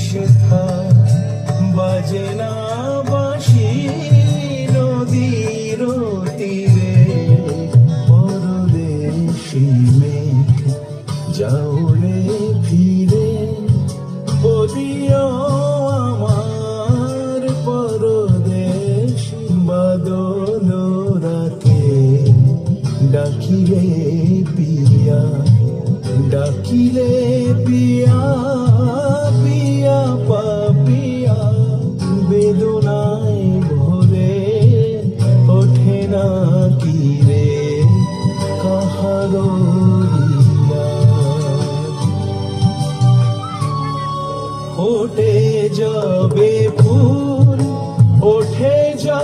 শেখা বাজে না বাঁশি নদীর তীরে পরদেশি মেঘ যাও রে ফিরে বলিও আমার পরদেশি বাদল রাতে ডাকিলে পিয়া ডাকিলে পিয়া পিয়া পাপিয়া বেদনায় ভরে ওঠে না কি রে কাহারো হিয়া ফোটে যাবে ফুল ওঠে যা